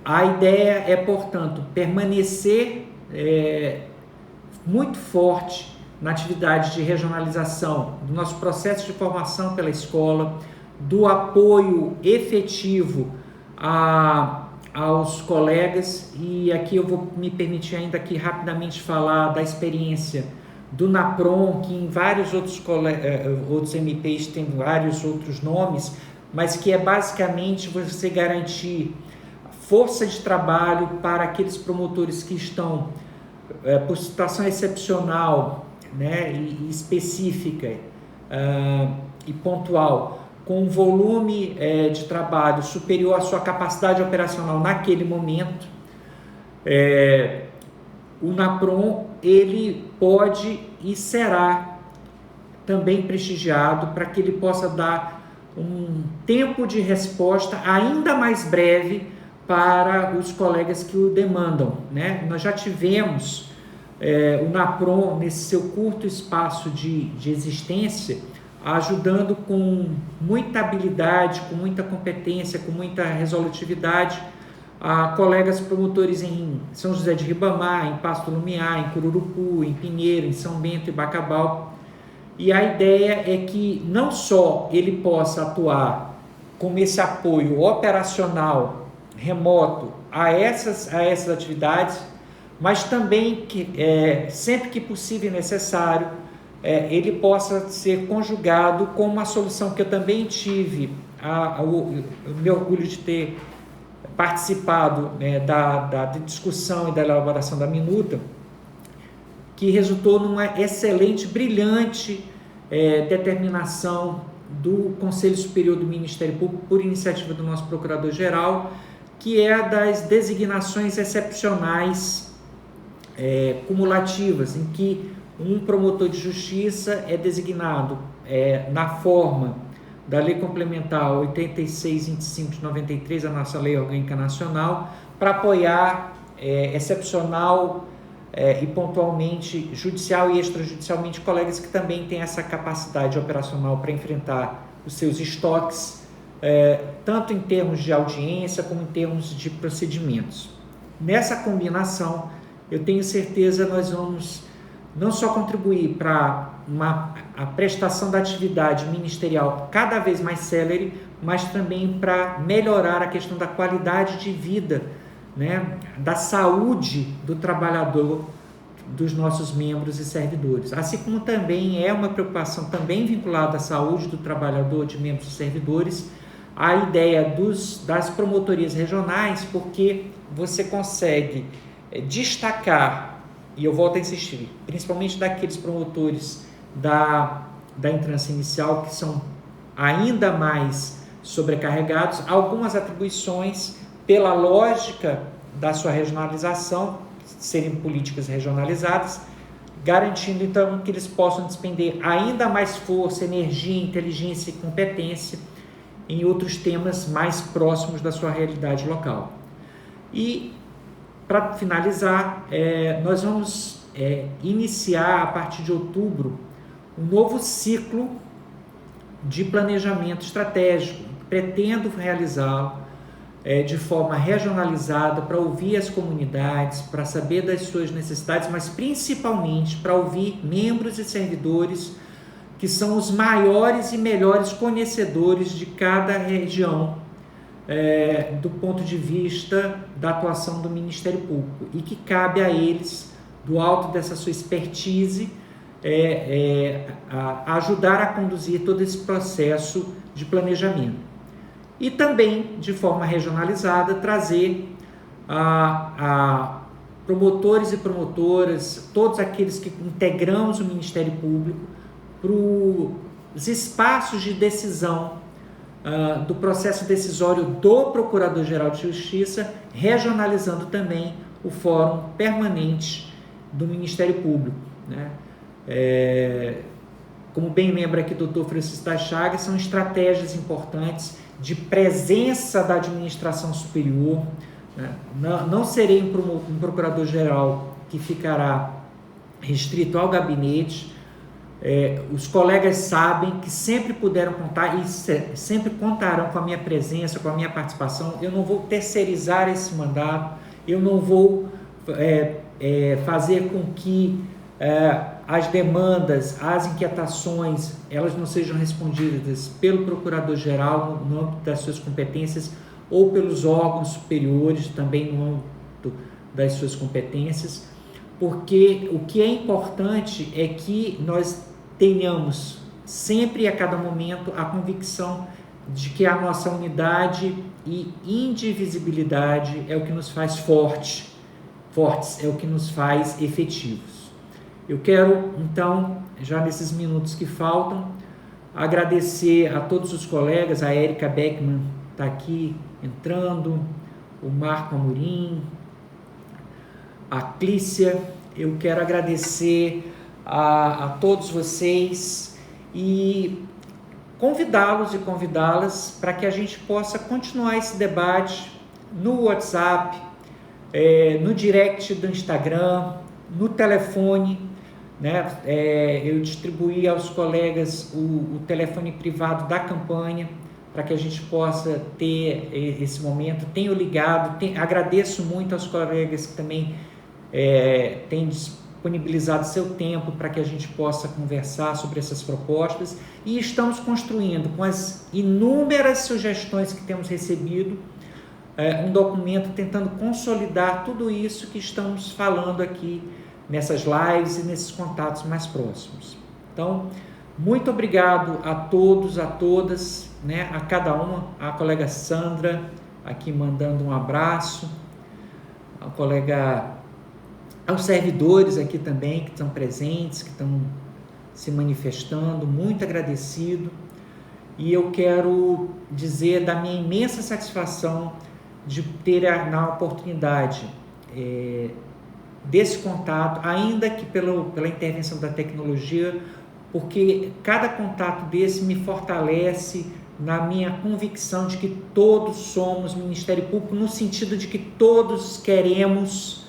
A ideia é, portanto, permanecer muito forte na atividade de regionalização do nosso processo de formação pela escola, do apoio efetivo aos colegas, e aqui eu vou me permitir ainda aqui rapidamente falar da experiência do NAPROM, que em vários outros MPs tem vários outros nomes, mas que é basicamente você garantir força de trabalho para aqueles promotores que estão por situação excepcional, né, e específica e pontual, com um volume de trabalho superior à sua capacidade operacional naquele momento. O NAPROM, ele pode e será também prestigiado para que ele possa dar um tempo de resposta ainda mais breve para os colegas que o demandam, né? Nós já tivemos o NAPROM, nesse seu curto espaço de existência, ajudando com muita habilidade, com muita competência, com muita resolutividade, a colegas promotores em São José de Ribamar, em Pasto Lumiar, em Cururupu, em Pinheiro, em São Bento e Bacabal. E a ideia é que não só ele possa atuar com esse apoio operacional remoto a essas atividades, mas também que sempre que possível e necessário, ele possa ser conjugado com uma solução que eu também tive o meu orgulho de ter participado da discussão e da elaboração da minuta, que resultou numa excelente, brilhante determinação do Conselho Superior do Ministério Público, por iniciativa do nosso Procurador-Geral, que é a das designações excepcionais cumulativas, em que um promotor de justiça é designado na forma da Lei Complementar 8625 de 93, a nossa Lei Orgânica Nacional, para apoiar excepcional e pontualmente, judicial e extrajudicialmente, colegas que também têm essa capacidade operacional para enfrentar os seus estoques, tanto em termos de audiência como em termos de procedimentos. Nessa combinação, eu tenho certeza nós vamos não só contribuir para a prestação da atividade ministerial cada vez mais célere, mas também para melhorar a questão da qualidade de vida, né, da saúde do trabalhador, dos nossos membros e servidores. Assim como também é uma preocupação também vinculada à saúde do trabalhador, de membros e servidores, a ideia das promotorias regionais, porque você consegue destacar, e eu volto a insistir, principalmente daqueles promotores da entrância inicial, que são ainda mais sobrecarregados, algumas atribuições pela lógica da sua regionalização, serem políticas regionalizadas, garantindo então que eles possam despender ainda mais força, energia, inteligência e competência em outros temas mais próximos da sua realidade local. E, para finalizar, nós vamos iniciar a partir de outubro um novo ciclo de planejamento estratégico. Pretendo realizá-lo de forma regionalizada para ouvir as comunidades, para saber das suas necessidades, mas principalmente para ouvir membros e servidores que são os maiores e melhores conhecedores de cada região do ponto de vista da atuação do Ministério Público, e que cabe a eles, do alto dessa sua expertise, ajudar a conduzir todo esse processo de planejamento. E também, de forma regionalizada, trazer promotores e promotoras, todos aqueles que integramos o Ministério Público, para os espaços de decisão do processo decisório do Procurador-Geral de Justiça, regionalizando também o Fórum Permanente do Ministério Público, né? Como bem lembra aqui o Dr. Francisco das Chagas, são estratégias importantes de presença da administração superior, né? Não serei um procurador-geral que ficará restrito ao gabinete. Os colegas sabem que sempre puderam contar e sempre contarão com a minha presença, com a minha participação. Eu não vou terceirizar esse mandato, eu não vou fazer com que as demandas, as inquietações, elas não sejam respondidas pelo Procurador-Geral no âmbito das suas competências ou pelos órgãos superiores também no âmbito das suas competências, porque o que é importante é que nós tenhamos sempre e a cada momento a convicção de que a nossa unidade e indivisibilidade é o que nos faz fortes, é o que nos faz efetivos. Eu quero, então, já nesses minutos que faltam, agradecer a todos os colegas, a Érica Beckman está aqui entrando, o Marco Amorim, a Clícia. Eu quero agradecer a todos vocês e convidá-los e convidá-las para que a gente possa continuar esse debate no WhatsApp, no direct do Instagram, no telefone, né? Eu distribuí aos colegas o telefone privado da campanha para que a gente possa ter esse momento. Tenho ligado, agradeço muito aos colegas que também têm disponibilizado seu tempo para que a gente possa conversar sobre essas propostas, e estamos construindo, com as inúmeras sugestões que temos recebido, um documento tentando consolidar tudo isso que estamos falando aqui nessas lives e nesses contatos mais próximos. Então, muito obrigado a todos, a todas, né? A cada uma, a colega Sandra aqui mandando um abraço, a colega, aos servidores aqui também que estão presentes, que estão se manifestando, muito agradecido. E eu quero dizer da minha imensa satisfação de ter na oportunidade desse contato, ainda que pela intervenção da tecnologia, porque cada contato desse me fortalece na minha convicção de que todos somos Ministério Público, no sentido de que todos queremos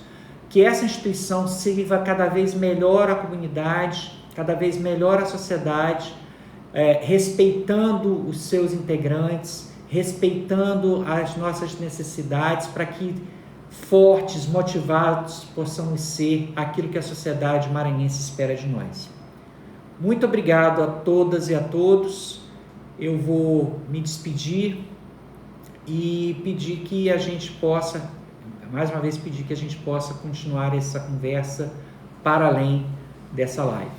que essa instituição sirva cada vez melhor a comunidade, cada vez melhor a sociedade, respeitando os seus integrantes, respeitando as nossas necessidades, para que fortes, motivados, possamos ser aquilo que a sociedade maranhense espera de nós. Muito obrigado a todas e a todos. Eu vou me despedir e pedir que a gente possa, mais uma vez pedir que a gente possa continuar essa conversa para além dessa live.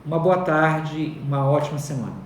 Uma boa tarde, uma ótima semana.